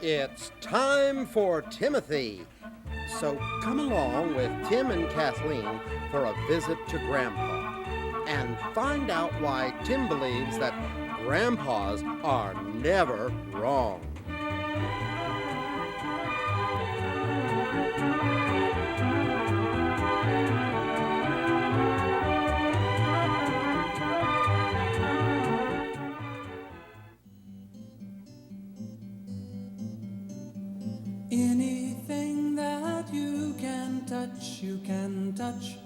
It's time for Timothy. So come along with Tim and Kathleen for a visit to Grandpa and find out why Tim believes that grandpas are never wrong. Anything that you can touch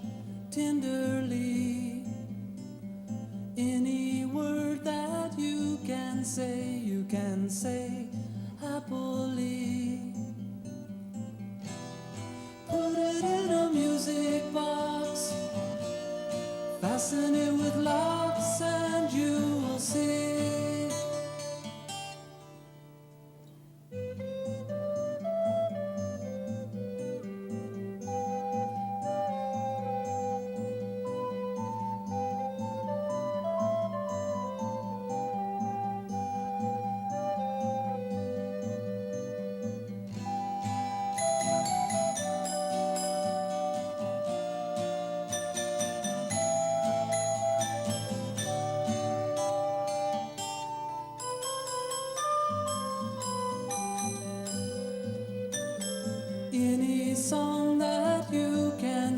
tenderly. Any word that you can say happily. Put it in a music box, fasten it with locks, and you will see. Any song that you can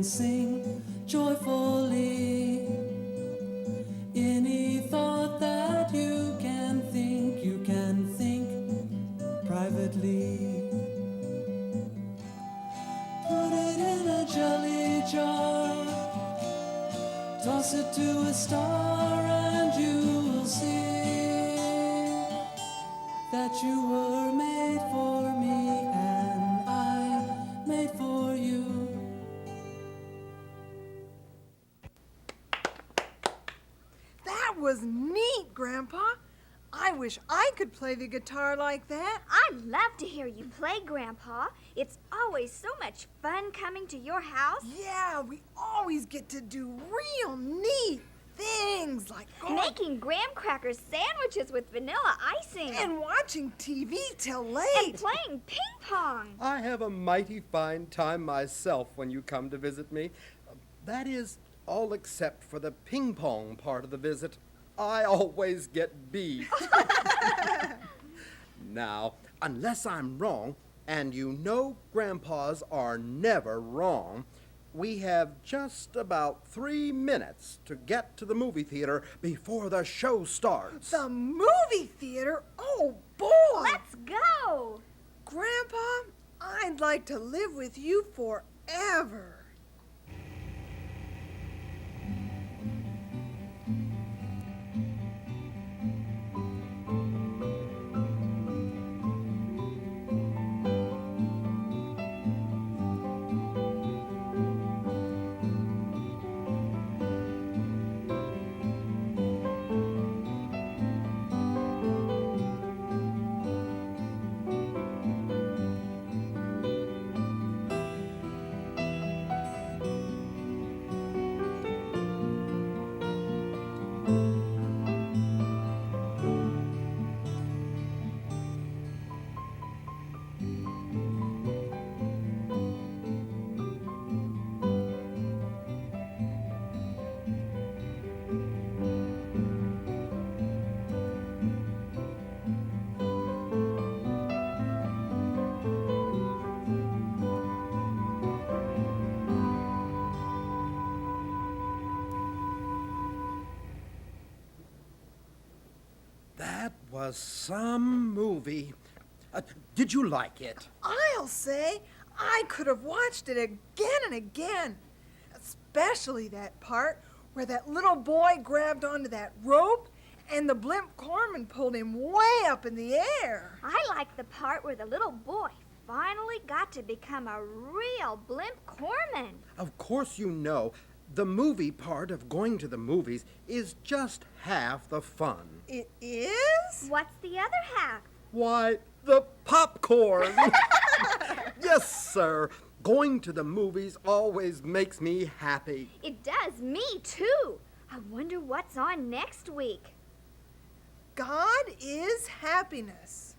sing joyfully. Any thought that you can think privately. Put it in a jelly jar, toss it to a star, and you will see that you were made for me and I made for you. That was neat, Grandpa. I wish I could play the guitar like that. I'd love to hear you play, Grandpa. It's always so much fun coming to your house. Yeah, we always get to do real neat things like Making graham cracker sandwiches with vanilla icing. and watching TV till late. And playing ping pong. I have a mighty fine time myself when you come to visit me. That is, all except for the ping pong part of the visit. I always get beat. Now, unless I'm wrong, and you know grandpas are never wrong, we have just about 3 minutes to get to the movie theater before the show starts. The movie theater? Oh, boy! Let's go. Grandpa, I'd like to live with you forever. That was some movie. Did you like it? I'll say I could have watched it again and again, especially that part where that little boy grabbed onto that rope and the blimp corpsman pulled him way up in the air. I like the part where the little boy finally got to become a real blimp corpsman. Of course you know, the movie part of going to the movies is just half the fun. It is? What's the other half? Why, the popcorn! Yes, sir. Going to the movies always makes me happy. It does me, too. I wonder what's on next week. God is happiness.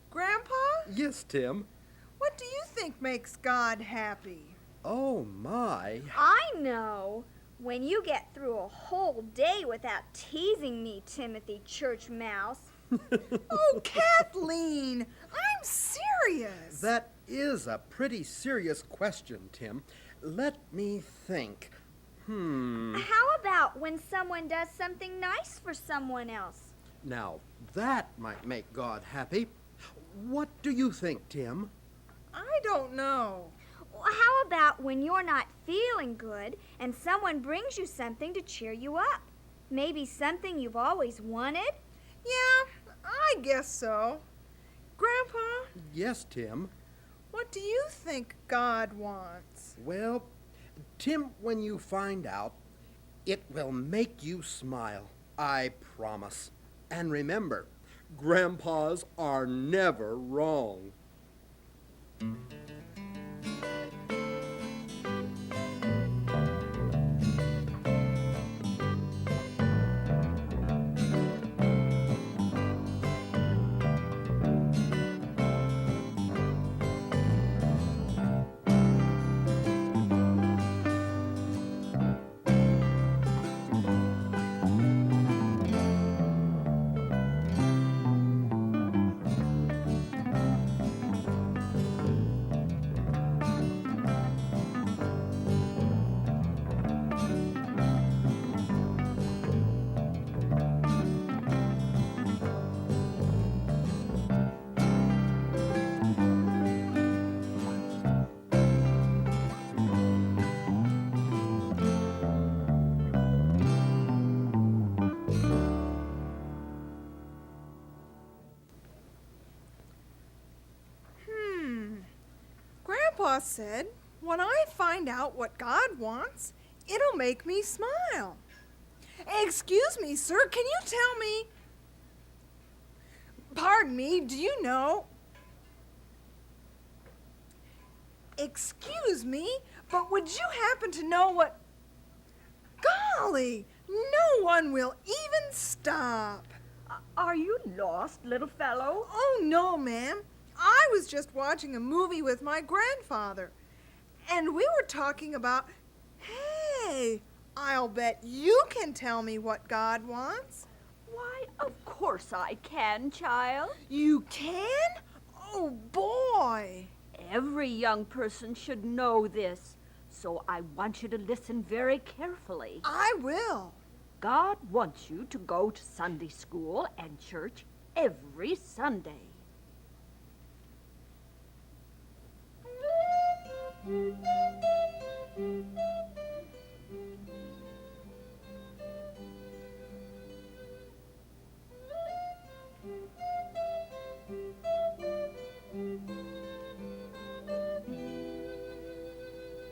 Grandpa, Yes, Tim. what do you think makes God happy? Oh, my. I know. When you get through a whole day without teasing me, Timothy Church Mouse. Oh, Kathleen, I'm serious. That is a pretty serious question, Tim. Let me think. How about when someone does something nice for someone else? Now, that might make God happy. What do you think, Tim? I don't know. How about when you're not feeling good and someone brings you something to cheer you up? Maybe something you've always wanted? Yeah, I guess so. Grandpa, Yes, Tim. what do you think God wants? Well, Tim, when you find out, it will make you smile. I promise. And remember, grandpas are never wrong. Grandpa said, when I find out what God wants, it'll make me smile. Excuse me, sir, can you tell me? Pardon me, do you know? Excuse me, but would you happen to know what? Golly, no one will even stop. Are you lost, little fellow? Oh, no, ma'am. I was just watching a movie with my grandfather, and we were talking about, hey, I'll bet you can tell me what God wants. Why, of course I can, child. You can? Oh, boy. Every young person should know this, so I want you to listen very carefully. I will. God wants you to go to Sunday school and church every Sunday.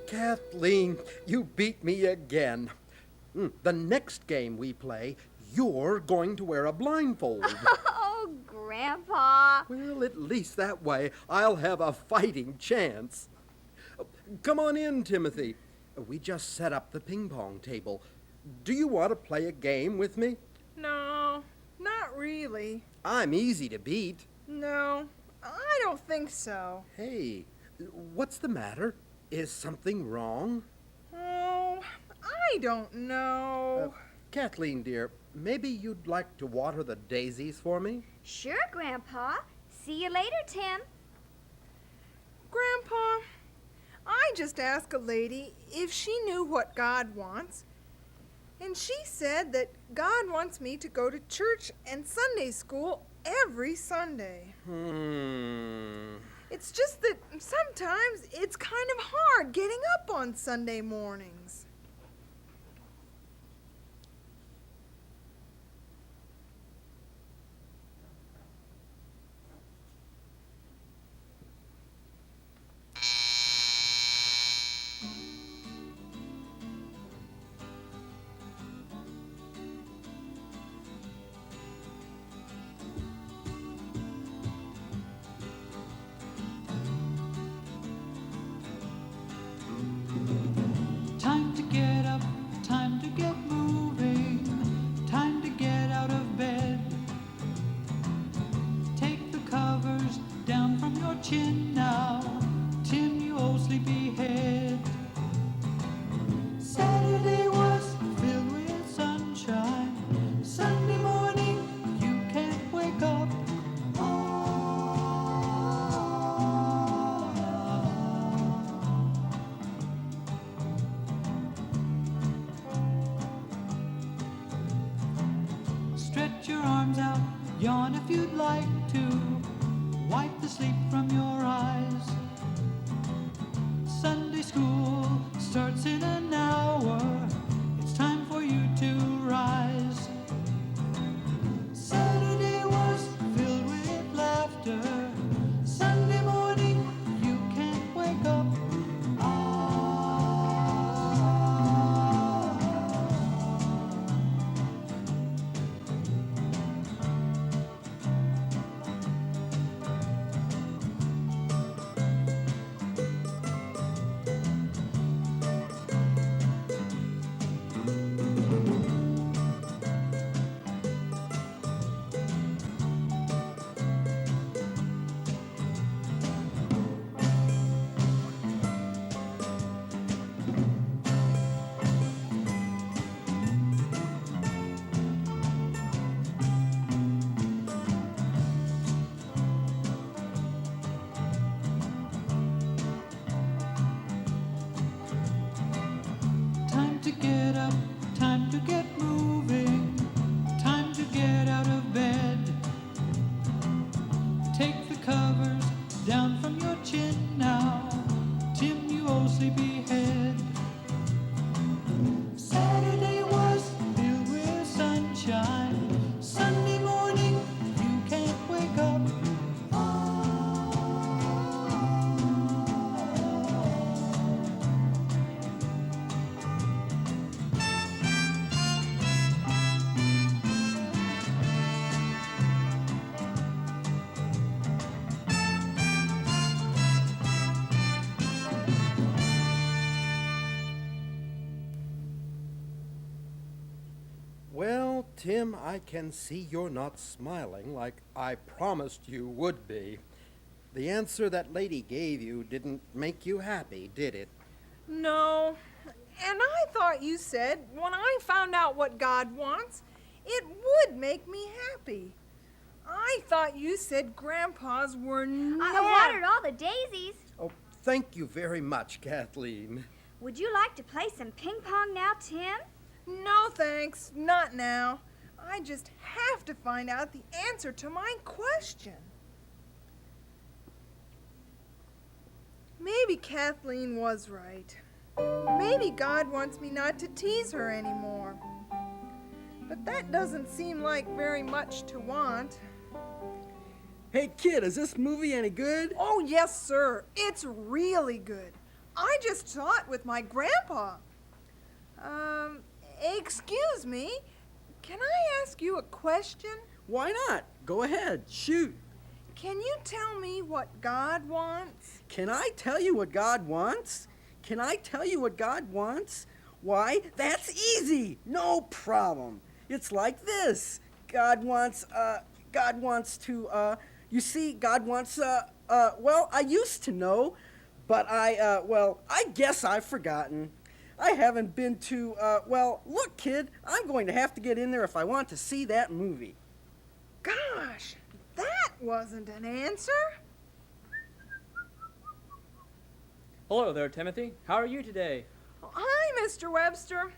Kathleen, you beat me again. The next game we play, you're going to wear a blindfold. Oh, Grandpa. Well, at least that way I'll have a fighting chance. Come on in, Timothy. We just set up the ping pong table. Do you want to play a game with me? No, not really. I'm easy to beat. No, I don't think so. Hey, what's the matter? Is something wrong? Oh, I don't know. Kathleen, dear, maybe you'd like to water the daisies for me? Sure, Grandpa. See you later, Tim. Grandpa, I just asked a lady if she knew what God wants, and she said that God wants me to go to church and Sunday school every Sunday. It's just that sometimes it's kind of hard getting up on Sunday mornings. Time to your arms out, yawn if you'd like to. Wipe the sleep from your eyes. Sunday school starts in an hour. It's time for you to rise. Saturday was filled with laughter. Sunday morning, you can't wake up. Time to get up, time to get moving, time to get out of bed. Take the covers down from your chin now, Tim, you old sleepyhead. Saturday was filled with sunshine. Sunday morning, you can't wake up. Well, Tim, I can see you're not smiling like I promised you would be. The answer that lady gave you didn't make you happy, did it? No. And I thought you said when I found out what God wants, it would make me happy. I thought you said grandpas were I watered all the daisies. Oh, thank you very much, Kathleen. Would you like to play some ping pong now, Tim? No, thanks. Not now. I just have to find out the answer to my question. Maybe Kathleen was right. Maybe God wants me not to tease her anymore. But that doesn't seem like very much to want. Hey kid, is this movie any good? Oh, yes, sir. It's really good. I just saw it with my grandpa. Excuse me. Can I ask you a question? Why not? Go ahead, shoot. Can you tell me what God wants? Can I tell you what God wants? Can I tell you what God wants? Why, that's easy. No problem. It's like this. God wants to, you see, God wants, well, I used to know, but I guess I've forgotten. I haven't been to, well, look, kid, I'm going to have to get in there if I want to see that movie. Gosh, that wasn't an answer. Hello there, Timothy. How are you today? Hi, Mr. Webster.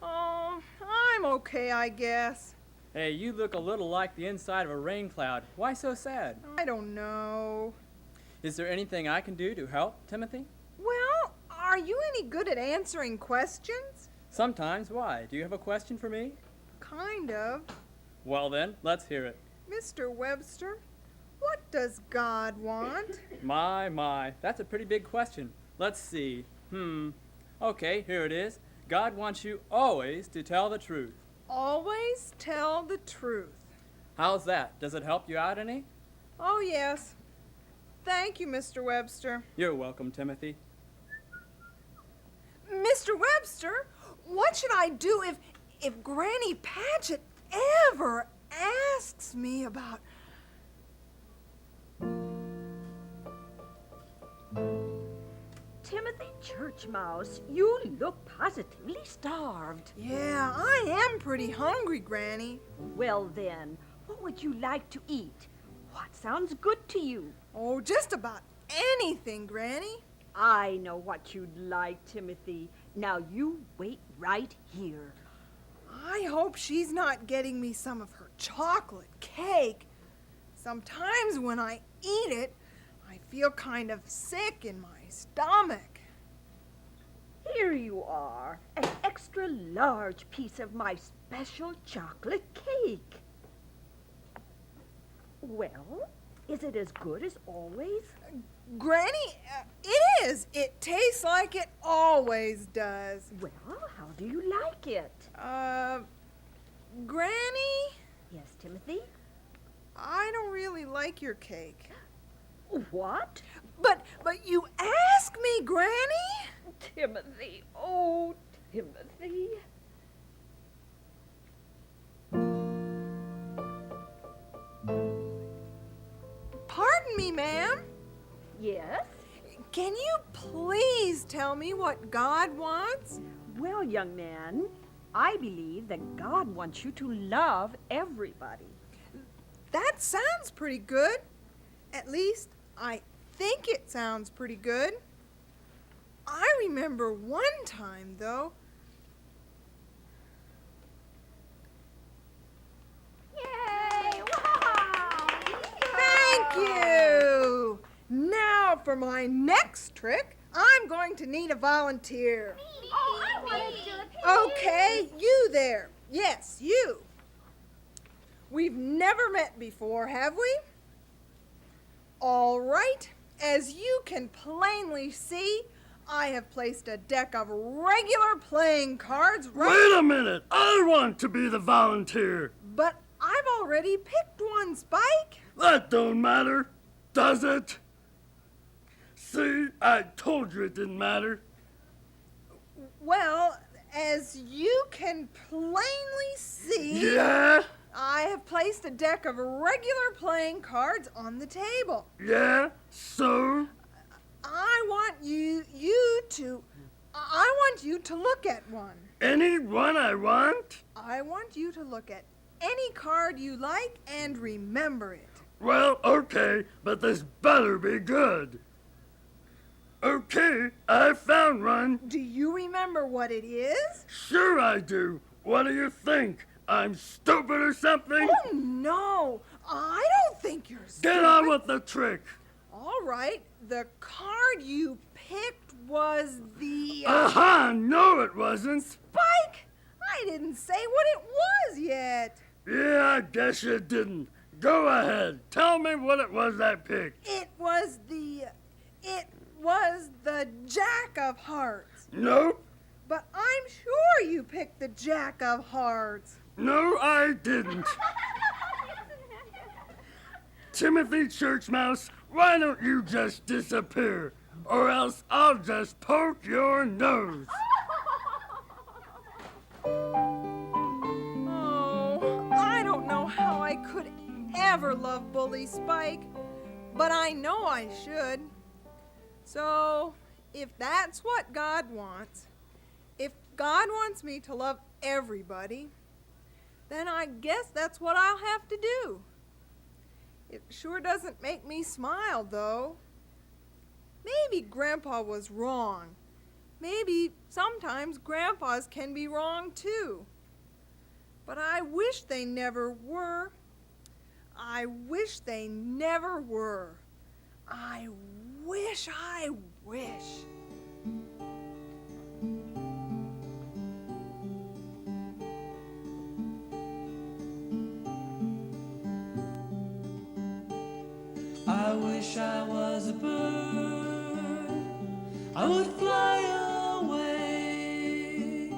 Oh, I'm okay, I guess. Hey, you look a little like the inside of a rain cloud. Why so sad? I don't know. Is there anything I can do to help, Timothy? Well, are you any good at answering questions? Sometimes. Why? Do you have a question for me? Kind of. Well then, let's hear it. Mr. Webster, what does God want? My, that's a pretty big question. Let's see. Okay, here it is. God wants you always to tell the truth. Always tell the truth. How's that? Does it help you out any? Oh, yes. Thank you, Mr. Webster. You're welcome, Timothy. Mr. Webster, what should I do if Granny Patchett ever asks me about... Timothy Churchmouse, you look positively starved. Yeah, I am pretty hungry, Granny. Well then, what would you like to eat? What sounds good to you? Oh, just about anything, Granny. I know what you'd like, Timothy. Now you wait right here. I hope she's not getting me some of her chocolate cake. Sometimes when I eat it, I feel kind of sick in my stomach. Here you are, an extra large piece of my special chocolate cake. Well, is it as good as always? Granny, it is. It tastes like it always does. Well, how do you like it? Granny, Yes, Timothy? I don't really like your cake. What? But you ask me, Granny? Timothy, oh, Timothy. Pardon me, ma'am. Yes? Can you please tell me what God wants? Well, young man, I believe that God wants you to love everybody. That sounds pretty good. At least, I think it sounds pretty good. I remember one time, though. Yay! Wow! Thank you! Now for my next trick, I'm going to need a volunteer. Oh, I want to do it. Okay, you there. Yes, you. We've never met before, have we? All right. As you can plainly see, I have placed a deck of regular playing cards Wait a minute! I want to be the volunteer! But I've already picked one, Spike. That don't matter, does it? See, I told you it didn't matter. Well, as you can plainly see, Yeah? I have placed a deck of regular playing cards on the table. Yeah? So? I want you to look at one. Any one I want? I want you to look at any card you like and remember it. Well, okay, but this better be good. Okay, I found one. Do you remember what it is? Sure I do. What do you think? I'm stupid or something? Oh, no. I don't think you're stupid. Get on with the trick. All right. The card you picked was the... Aha! No, it wasn't. Spike! I didn't say what it was yet. Yeah, I guess you didn't. Go ahead. Tell me what it was I picked. It was the Jack of Hearts. Nope. But I'm sure you picked the Jack of Hearts. No, I didn't. Timothy Churchmouse, why don't you just disappear? Or else I'll just poke your nose. Oh, I don't know how I could ever love Bully Spike, but I know I should. So, if that's what God wants, if God wants me to love everybody, then I guess that's what I'll have to do. It sure doesn't make me smile, though. Maybe Grandpa was wrong. Maybe sometimes Grandpas can be wrong, too. But I wish they never were. I wish they never were. I wish. I wish I was a bird, I would fly away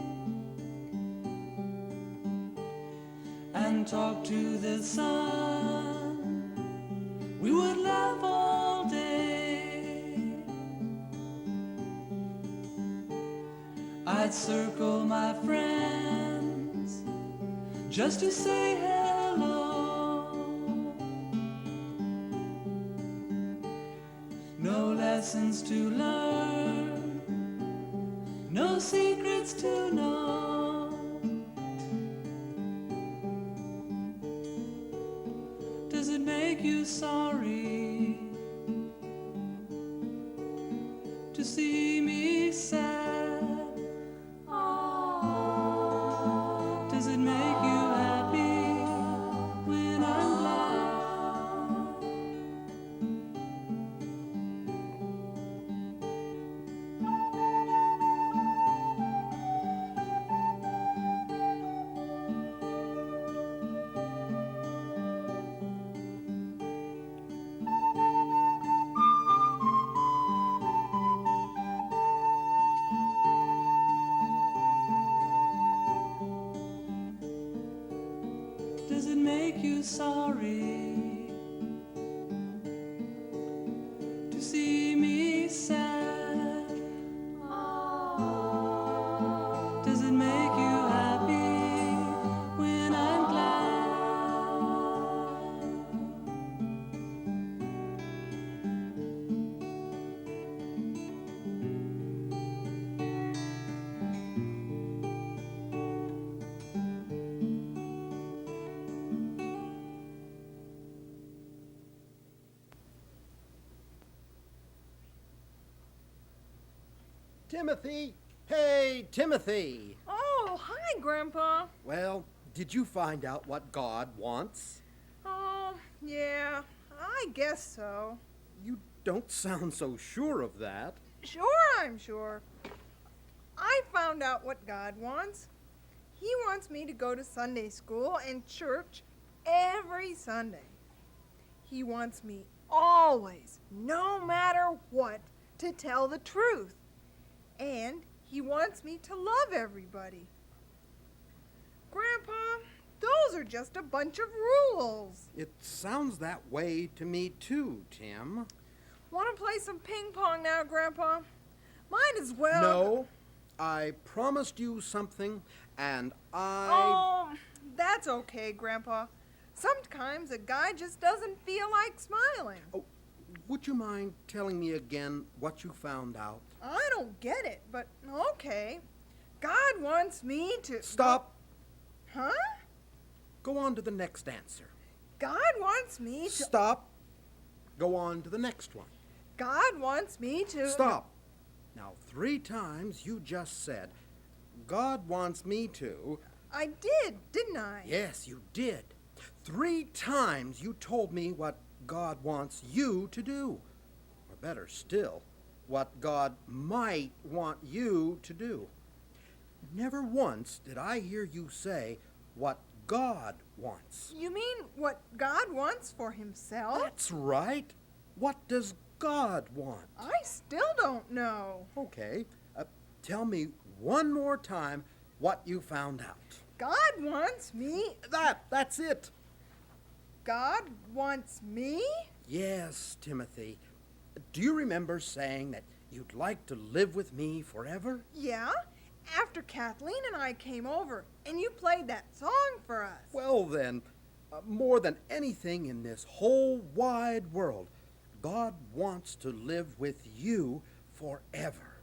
and talk to the sun. We would laugh all day. I'd circle my friends just to say hello. No lessons to learn, no secrets to know. Does it make you sorry to see me sad? Does it make you happy make you sorry to see me sad? Does it make you happy when I'm glad? Timothy! Hey, Timothy! Oh, hi, Grandpa. Well, did you find out what God wants? Oh, yeah, I guess so. You don't sound so sure of that. Sure, I'm sure. I found out what God wants. He wants me to go to Sunday school and church every Sunday. He wants me always, no matter what, to tell the truth. And he wants me to love everybody. Grandpa, those are just a bunch of rules. It sounds that way to me too, Tim. Want to play some ping pong now, Grandpa? Might as well. No, I promised you something, and Oh, that's okay, Grandpa. Sometimes a guy just doesn't feel like smiling. Oh, would you mind telling me again what you found out? I don't get it, but okay. God wants me to... Stop! Huh? Go on to the next answer. God wants me to... Stop! Go on to the next one. God wants me to... Stop! Now, 3 times you just said, God wants me to... I did, didn't I? Yes, you did. 3 times you told me what God wants you to do. Or better still, what God might want you to do. Never once did I hear you say what God wants. You mean what God wants for himself? That's right. What does God want? I still don't know. Okay, tell me one more time what you found out. God wants me... That's it. God wants me? Yes, Timothy. Do you remember saying that you'd like to live with me forever? Yeah, after Kathleen and I came over and you played that song for us. Well then, more than anything in this whole wide world, God wants to live with you forever.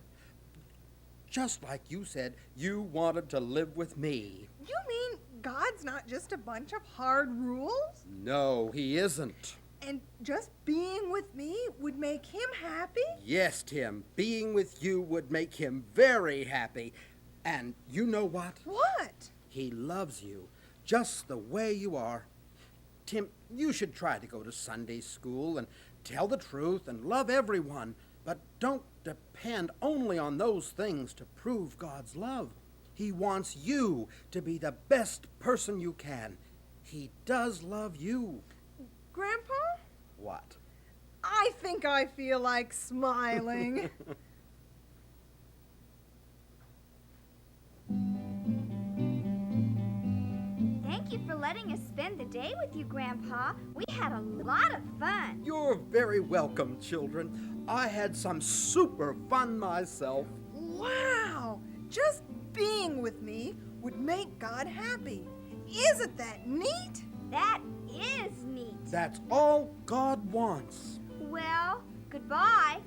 Just like you said you wanted to live with me. You mean God's not just a bunch of hard rules? No, he isn't. And just being with me would make him happy? Yes, Tim, being with you would make him very happy. And you know what? What? He loves you just the way you are. Tim, you should try to go to Sunday school and tell the truth and love everyone, but don't depend only on those things to prove God's love. He wants you to be the best person you can. He does love you. Grandpa? What? I think I feel like smiling. Thank you for letting us spend the day with you, Grandpa. We had a lot of fun. You're very welcome, children. I had some super fun myself. Wow! Just being with me would make God happy. Isn't that neat? That is neat. That's all God wants. Well, goodbye.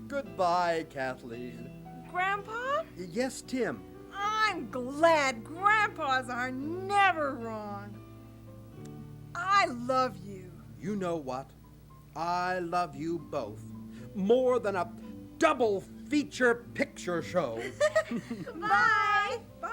Goodbye, Kathleen. Grandpa? Yes, Tim. I'm glad grandpas are never wrong. I love you. You know what? I love you both. More than a double feature picture show. Bye. Bye.